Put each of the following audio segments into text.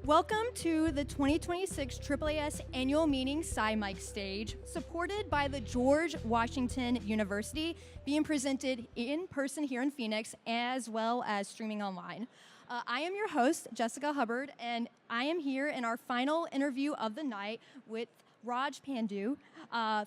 Welcome to the 2026 AAAS annual meeting SciMike stage, supported by the George Washington University, being presented in person here in Phoenix, as well as streaming online. I am your host, Jessica Hubbard, and I am here in our final interview of the night with Raj Pandya,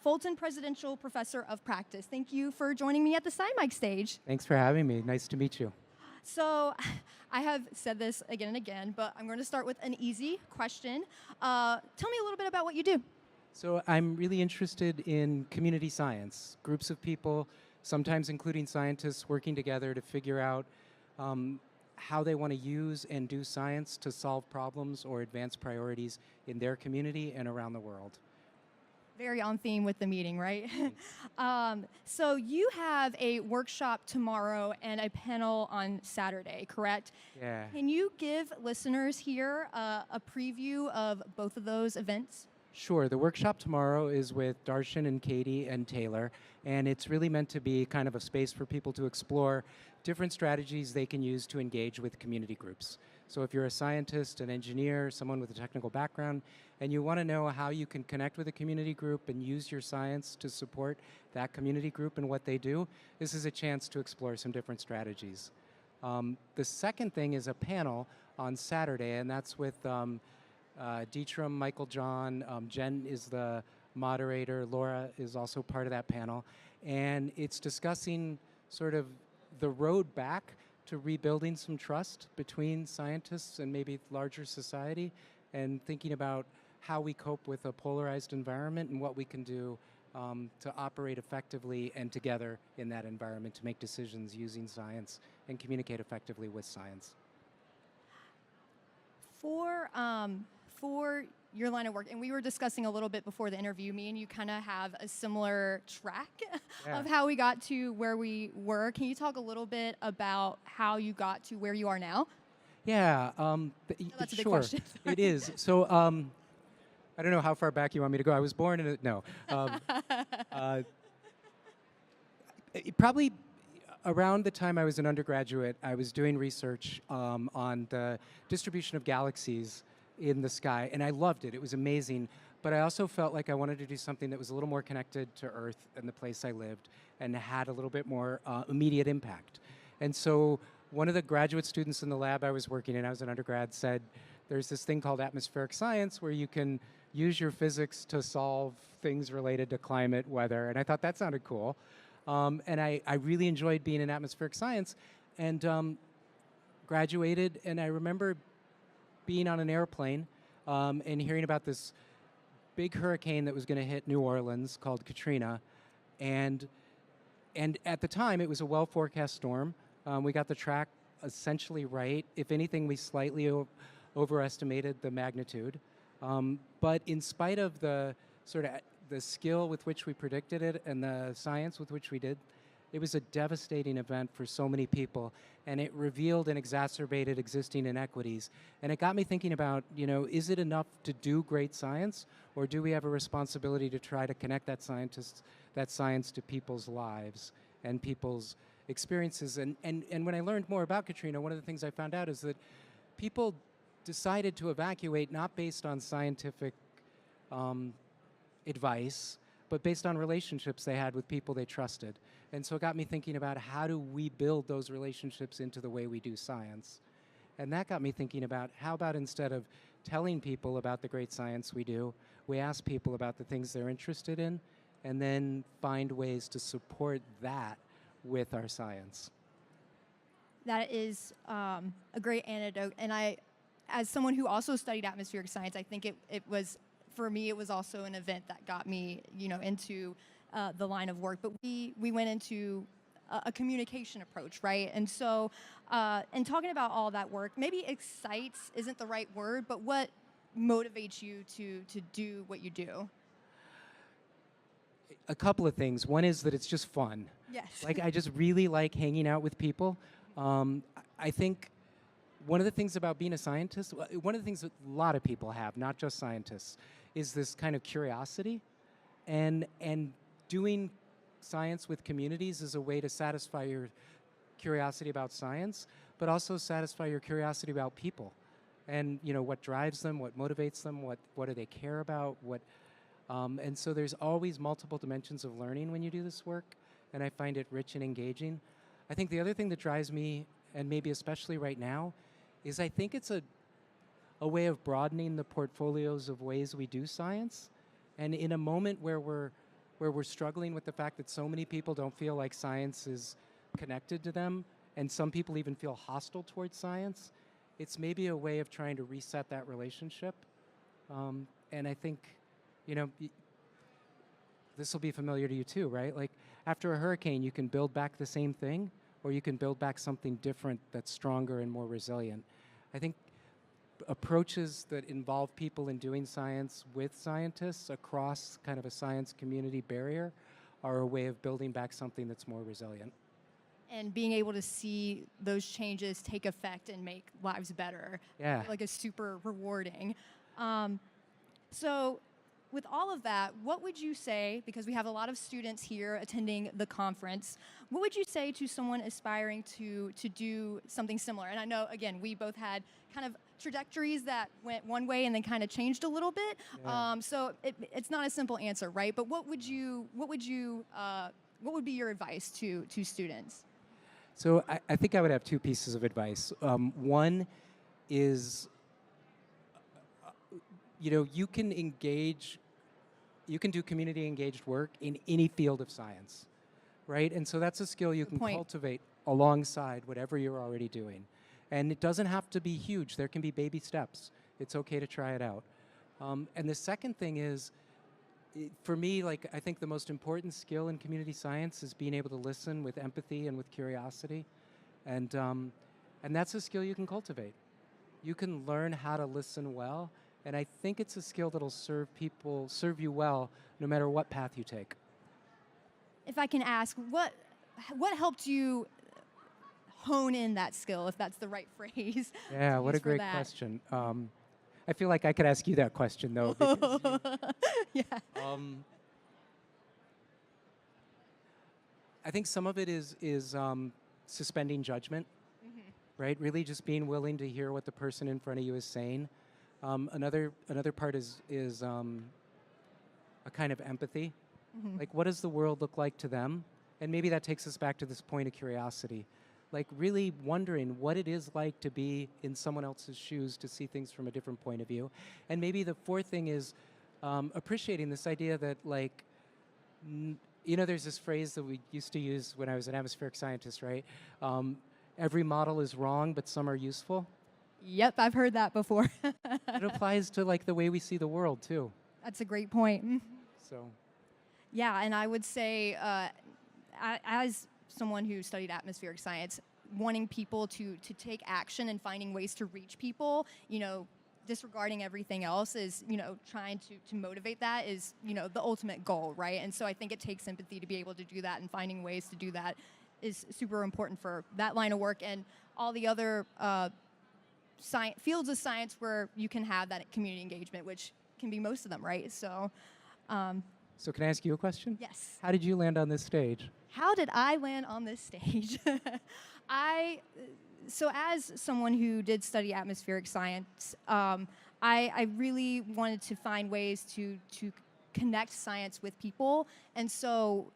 Fulton Presidential Professor of Practice. Thank you for joining me at the SciMike stage. Thanks for having me. Nice to meet you. So I have said this again and again, but I'm going to start with an easy question. Tell me a little bit about what you do. So I'm really interested in community science, groups of people, sometimes including scientists, working together to figure out how they want to use and do science to solve problems or advance priorities in their community and around the world. Very on theme with the meeting, right? So you have a workshop tomorrow and a panel on Saturday, correct? Yeah. Can you give listeners here a preview of both of those events? Sure. The workshop tomorrow is with Darshan and Katie and Taylor, and it's really meant to be kind of a space for people to explore different strategies they can use to engage with community groups. So if you're a scientist, an engineer, someone with a technical background, and you want to know how you can connect with a community group and use your science to support that community group and what they do, this is a chance to explore some different strategies. The second thing is a panel on Saturday, and that's with Dietram, Michael John, Jen is the moderator, Laura is also part of that panel, and it's discussing sort of the road back to rebuilding some trust between scientists and maybe larger society, and thinking about how we cope with a polarized environment and what we can do to operate effectively and together in that environment to make decisions using science and communicate effectively with science. For your line of work, and we were discussing a little bit before the interview, me and you kind of have a similar track of how we got to where we were. Can you talk a little bit about how you got to where you are now? Yeah, That's a big sure. question. It is. So I don't know how far back you want me to go. I was born in a, no. Probably around the time I was an undergraduate, I was doing research on the distribution of galaxies in the sky, and I loved it. It was amazing, but I also felt like I wanted to do something that was a little more connected to Earth and the place I lived and had a little bit more immediate impact. And so one of the graduate students in the lab I was working in, I was an undergrad, said, there's this thing called atmospheric science where you can use your physics to solve things related to climate, weather, and I thought that sounded cool. And I really enjoyed being in atmospheric science, and graduated, and I remember being on an airplane and hearing about this big hurricane that was going to hit New Orleans called Katrina, and at the time it was a well-forecast storm. We got the track essentially right. If anything, we slightly overestimated the magnitude. But in spite of the sort of the skill with which we predicted it and the science with which we did, it was a devastating event for so many people, and it revealed and exacerbated existing inequities. And it got me thinking about, is it enough to do great science, or do we have a responsibility to try to connect that science to people's lives and people's experiences? And when I learned more about Katrina, one of the things I found out is that people decided to evacuate not based on scientific advice, but based on relationships they had with people they trusted. And so it got me thinking about, how do we build those relationships into the way we do science? And that got me thinking about, how about instead of telling people about the great science we do, we ask people about the things they're interested in, and then find ways to support that with our science. That is a great anecdote, and as someone who also studied atmospheric science, I think it was, for me, it was also an event that got me, into the line of work. But we went into a communication approach, right? And so, and talking about all that work, maybe excites isn't the right word, but what motivates you to do what you do? A couple of things. One is that it's just fun. Yes. Like, I just really like hanging out with people. I think one of the things about being a scientist, one of the things that a lot of people have, not just scientists, is this kind of curiosity. And doing science with communities is a way to satisfy your curiosity about science, but also satisfy your curiosity about people. and what drives them, what motivates them, what do they care about, and so there's always multiple dimensions of learning when you do this work, and I find it rich and engaging. I think the other thing that drives me, and maybe especially right now, is I think it's a way of broadening the portfolios of ways we do science. And in a moment where we're struggling with the fact that so many people don't feel like science is connected to them, and some people even feel hostile towards science, it's maybe a way of trying to reset that relationship. And I think, this will be familiar to you too, right? Like after a hurricane, you can build back the same thing, or you can build back something different that's stronger and more resilient. I think approaches that involve people in doing science with scientists across kind of a science community barrier are a way of building back something that's more resilient. And being able to see those changes take effect and make lives better, Yeah. like, is super rewarding. So with all of that, what would you say, because we have a lot of students here attending the conference, what would you say to someone aspiring to do something similar? And I know, again, we both had kind of trajectories that went one way and then kind of changed a little bit. Yeah. So it's not a simple answer, right? But what would be your advice to students? So I think I would have two pieces of advice. One is, you can do community engaged work in any field of science, right? And so that's a skill you can cultivate alongside whatever you're already doing. And it doesn't have to be huge. There can be baby steps. It's okay to try it out. And the second thing is, for me, I think the most important skill in community science is being able to listen with empathy and with curiosity. And that's a skill you can cultivate. You can learn how to listen well. And I think it's a skill that'll serve you well, no matter what path you take. If I can ask, what helped you hone in that skill, if that's the right phrase? Yeah, what a great question. I feel like I could ask you that question, though. Yeah. I think some of it is suspending judgment, right? Really just being willing to hear what the person in front of you is saying. Another part is a kind of empathy. Like, what does the world look like to them? And maybe that takes us back to this point of curiosity. Like, really wondering what it is like to be in someone else's shoes, to see things from a different point of view. And maybe the fourth thing is appreciating this idea that, there's this phrase that we used to use when I was an atmospheric scientist, right? Every model is wrong, but some are useful. Yep, I've heard that before. It applies to the way we see the world too. That's a great point. So, yeah, and I would say, as someone who studied atmospheric science, wanting people to take action and finding ways to reach people, disregarding everything else is, trying to motivate that is, the ultimate goal, right? And so I think it takes empathy to be able to do that, and finding ways to do that is super important for that line of work and all the other fields of science where you can have that community engagement, which can be most of them, right? So can I ask you a question? Yes. How did you land on this stage? How did I land on this stage? So as someone who did study atmospheric science, I really wanted to find ways to connect science with people. And so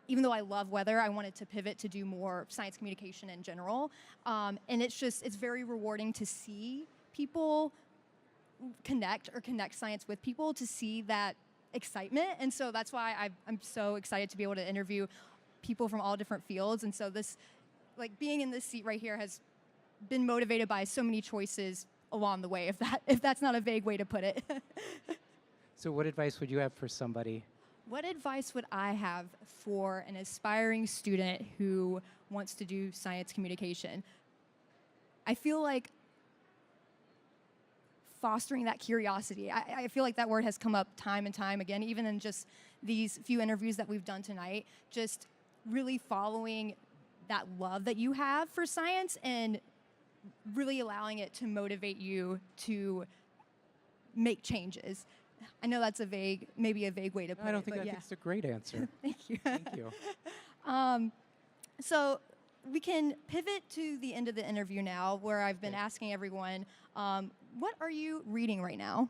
even though I love weather, I wanted to pivot to do more science communication in general. And it's very rewarding to see people connect science with people, to see that excitement. And so that's why I'm so excited to be able to interview people from all different fields. And so this, being in this seat right here has been motivated by so many choices along the way, if that's not a vague way to put it. So what advice would you have for somebody? What advice would I have for an aspiring student who wants to do science communication? I feel like fostering that curiosity. I feel like that word has come up time and time again, even in just these few interviews that we've done tonight. Just really following that love that you have for science and really allowing it to motivate you to make changes. I know that's maybe a vague way to put it. I don't think it's a great answer. Thank you. Thank you. So we can pivot to the end of the interview now, where I've been asking everyone, what are you reading right now?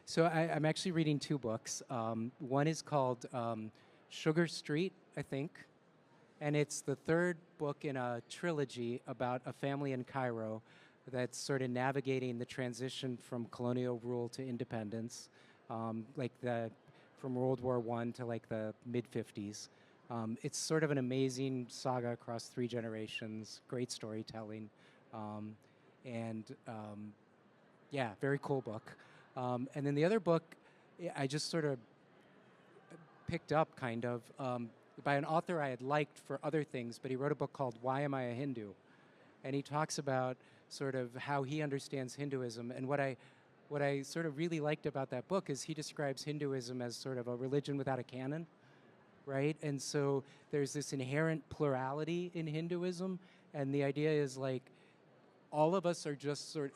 So I'm actually reading two books. One is called Sugar Street, I think, and it's the third book in a trilogy about a family in Cairo that's sort of navigating the transition from colonial rule to independence, from World War I to like the mid-50s. It's sort of an amazing saga across 3 generations, great storytelling, yeah, very cool book. And then the other book, I just sort of picked up kind of by an author I had liked for other things, but he wrote a book called Why Am I a Hindu? And he talks about sort of how he understands Hinduism. And what I sort of really liked about that book is he describes Hinduism as sort of a religion without a canon, right? And so there's this inherent plurality in Hinduism, and the idea is like all of us are just sort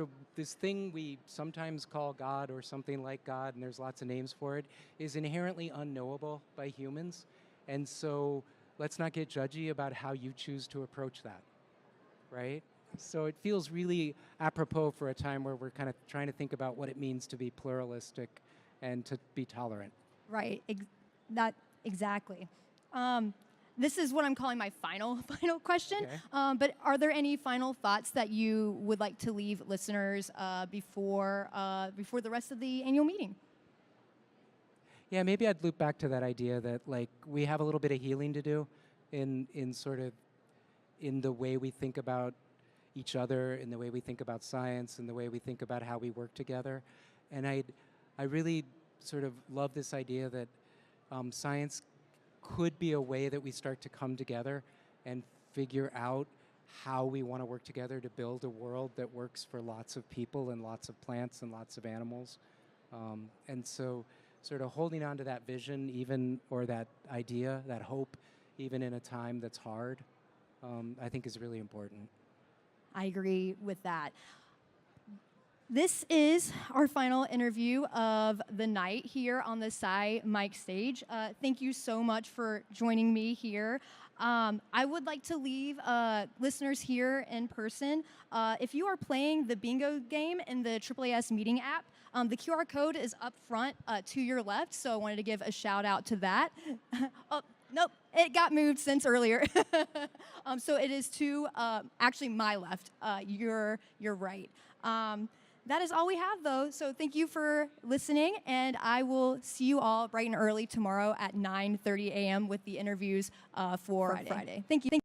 of this thing we sometimes call God or something like God, and there's lots of names for it, is inherently unknowable by humans. And so let's not get judgy about how you choose to approach that, right? So it feels really apropos for a time where we're kind of trying to think about what it means to be pluralistic and to be tolerant. Right, exactly. This is what I'm calling my final question. Okay. But are there any final thoughts that you would like to leave listeners before the rest of the annual meeting? Yeah, maybe I'd loop back to that idea that like we have a little bit of healing to do in the way we think about each other, in the way we think about science, in the way we think about how we work together. And I really sort of love this idea that science could be a way that we start to come together and figure out how we want to work together to build a world that works for lots of people and lots of plants and lots of animals. And so sort of holding on to that vision or that idea, that hope, even in a time that's hard, I think is really important. I agree with that. This is our final interview of the night here on the Mic stage. Thank you so much for joining me here. I would like to leave listeners here in person. If you are playing the bingo game in the AAAS meeting app, the QR code is up front to your left, so I wanted to give a shout out to that. Oh, nope, it got moved since earlier. So it is to actually my left, your right. That is all we have, though. So thank you for listening, and I will see you all bright and early tomorrow at 9:30 a.m. with the interviews for Friday. Thank you.